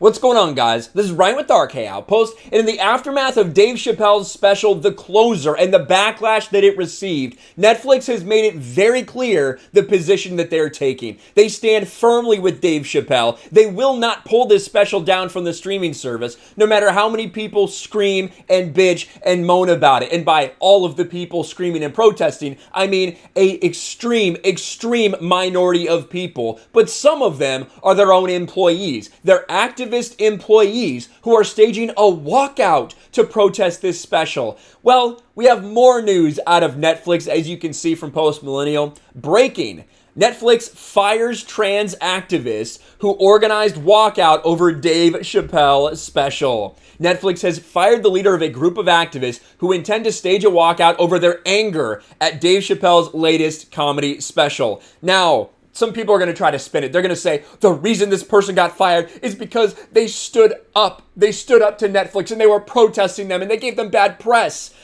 What's going on, guys? This is Ryan with RK Outpost, and in the aftermath of Dave Chappelle's special, The Closer, and the backlash that it received, Netflix has made it very clear the position that they're taking. They stand firmly with Dave Chappelle. They will not pull this special down from the streaming service, no matter how many people scream and bitch and moan about it. And by all of the people screaming and protesting, I mean a extreme minority of people, but some of them are their own employees. They're activist employees who are staging a walkout to protest this special. Well, we have more news out of Netflix, as you can see from Post Millennial. Breaking: Netflix fires trans activists who organized walkout over Dave Chappelle special. Netflix has fired the leader of a group of activists who intend to stage a walkout over their anger at Dave Chappelle's latest comedy special. Now, some people are going to try to spin it. They're going to say the reason this person got fired is because they stood up. They stood up to Netflix and they were protesting them and they gave them bad press.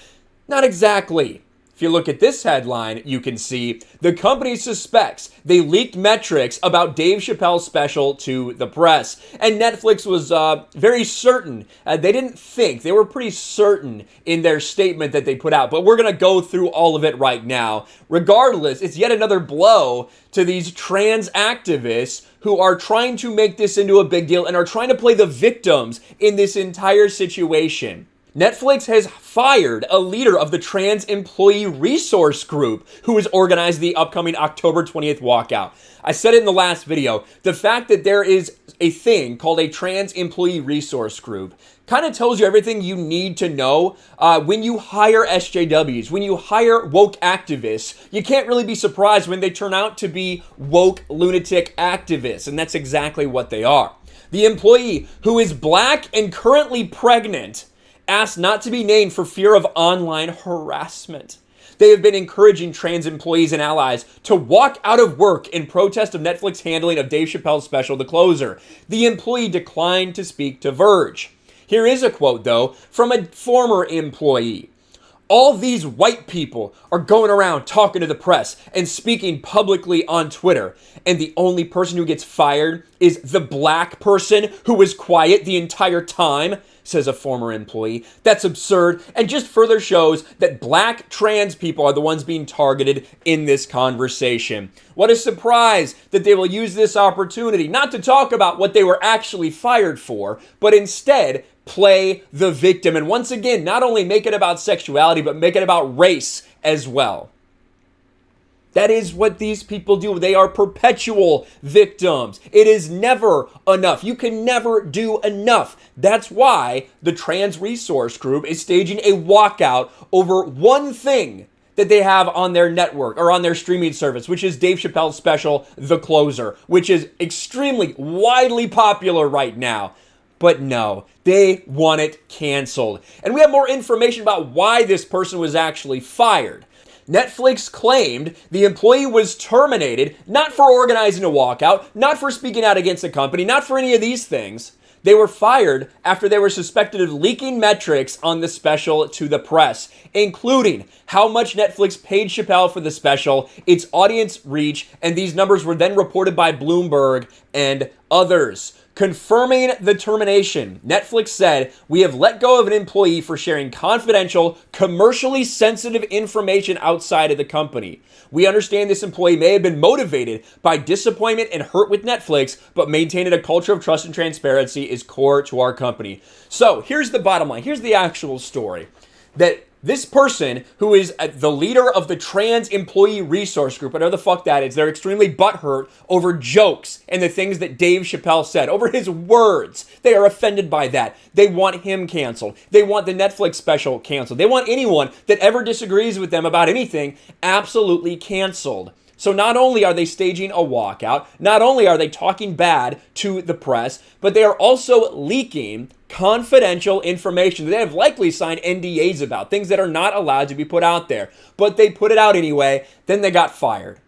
Not exactly. If you look at this headline, you can see the company suspects they leaked metrics about Dave Chappelle's special to the press. And Netflix was very certain. They didn't think. They were pretty certain in their statement that they put out. But we're going to go through all of it right now. Regardless, it's yet another blow to these trans activists who are trying to make this into a big deal and are trying to play the victims in this entire situation. Netflix has fired a leader of the Trans Employee Resource Group who has organized the upcoming October 20th walkout. I said it in the last video. The fact that there is a thing called a Trans Employee Resource Group kind of tells you everything you need to know. When you hire SJWs, when you hire woke activists, you can't really be surprised when they turn out to be woke lunatic activists, and that's exactly what they are. The employee, who is black and currently pregnant, asked not to be named for fear of online harassment. They have been encouraging trans employees and allies to walk out of work in protest of Netflix handling of Dave Chappelle's special, The Closer. The employee declined to speak to Verge. Here is a quote, though, from a former employee. All these white people are going around talking to the press and speaking publicly on Twitter. And the only person who gets fired is the black person who was quiet the entire time, says a former employee. That's absurd and just further shows that black trans people are the ones being targeted in this conversation. What a surprise that they will use this opportunity not to talk about what they were actually fired for, but instead play the victim. And once again, not only make it about sexuality, but make it about race as well. That is what these people do. They are perpetual victims. It is never enough. You can never do enough. That's why the Trans Resource Group is staging a walkout over one thing that they have on their network or on their streaming service, which is Dave Chappelle's special, The Closer, which is extremely widely popular right now. But no, they want it canceled. And we have more information about why this person was actually fired. Netflix claimed the employee was terminated not for organizing a walkout, not for speaking out against the company, not for any of these things. They were fired after they were suspected of leaking metrics on the special to the press, including how much Netflix paid Chappelle for the special, its audience reach, and these numbers were then reported by Bloomberg and others. Confirming the termination, Netflix said, "We have let go of an employee for sharing confidential, commercially sensitive information outside of the company. We understand this employee may have been motivated by disappointment and hurt with Netflix, but maintaining a culture of trust and transparency is core to our company." So here's the bottom line. Here's the actual story. That this person, who is the leader of the Trans Employee Resource Group, whatever the fuck that is, they're extremely butthurt over jokes and the things that Dave Chappelle said, over his words. They are offended by that. They want him canceled. They want the Netflix special canceled. They want anyone that ever disagrees with them about anything absolutely canceled. So not only are they staging a walkout, not only are they talking bad to the press, but they are also leaking confidential information that they have likely signed NDAs about, things that are not allowed to be put out there. But they put it out anyway, then they got fired.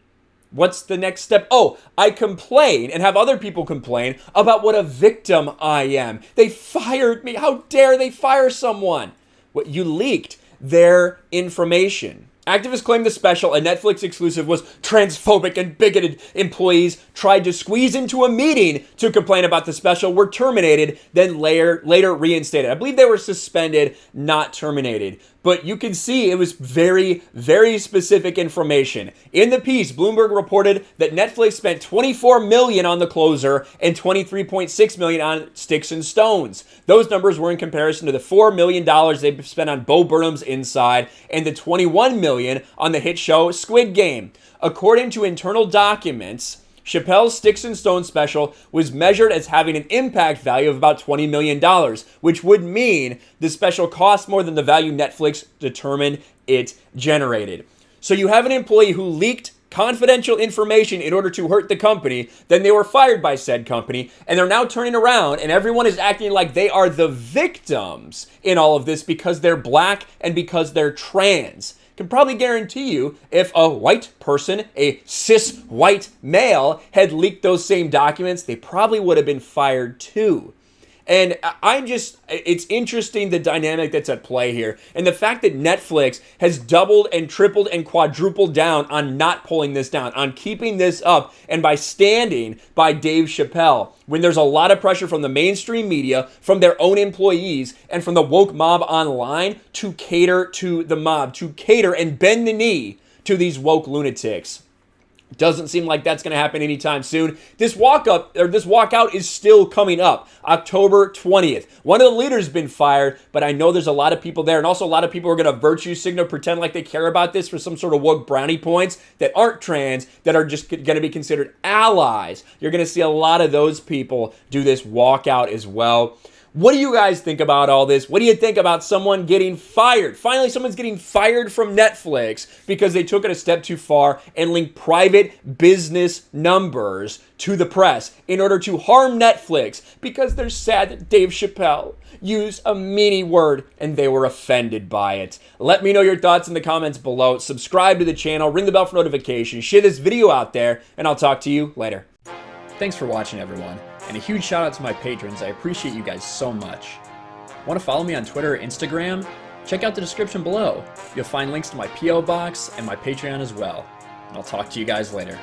What's the next step? Oh, I complain and have other people complain about what a victim I am. They fired me. How dare they fire someone? What, you leaked their information. Activists claimed the special, a Netflix exclusive, was transphobic and bigoted. Employees tried to squeeze into a meeting to complain about the special, were terminated, then later reinstated. I believe they were suspended, not terminated. But you can see it was very, very specific information. In the piece, Bloomberg reported that Netflix spent $24 million on the closer and $23.6 million on Sticks and Stones. Those numbers were in comparison to the $4 million they spent on Bo Burnham's Inside and the $21 million on the hit show Squid Game. According to internal documents, Chappelle's Sticks and Stones special was measured as having an impact value of about $20 million, which would mean the special cost more than the value Netflix determined it generated. So you have an employee who leaked confidential information in order to hurt the company, then they were fired by said company, and they're now turning around and everyone is acting like they are the victims in all of this because they're black and because they're trans. Can probably guarantee you if a white person, a cis white male, had leaked those same documents, they probably would have been fired too. And it's interesting the dynamic that's at play here. And the fact that Netflix has doubled and tripled and quadrupled down on not pulling this down, on keeping this up, and by standing by Dave Chappelle, when there's a lot of pressure from the mainstream media, from their own employees, and from the woke mob online to cater to the mob, to cater and bend the knee to these woke lunatics. Doesn't seem like that's going to happen anytime soon. This walkout is still coming up, October 20th. One of the leaders has been fired, but I know there's a lot of people there, and also a lot of people are going to virtue signal, pretend like they care about this for some sort of woke brownie points that aren't trans, that are just going to be considered allies. You're going to see a lot of those people do this walkout as well. What do you guys think about all this? What do you think about someone getting fired? Finally, someone's getting fired from Netflix because they took it a step too far and linked private business numbers to the press in order to harm Netflix because they're sad that Dave Chappelle used a meanie word and they were offended by it. Let me know your thoughts in the comments below. Subscribe to the channel, ring the bell for notifications, share this video out there, and I'll talk to you later. Thanks for watching, everyone. And a huge shout out to my patrons. I appreciate you guys so much. Want to follow me on Twitter or Instagram? Check out the description below. You'll find links to my P.O. box and my Patreon as well. And I'll talk to you guys later.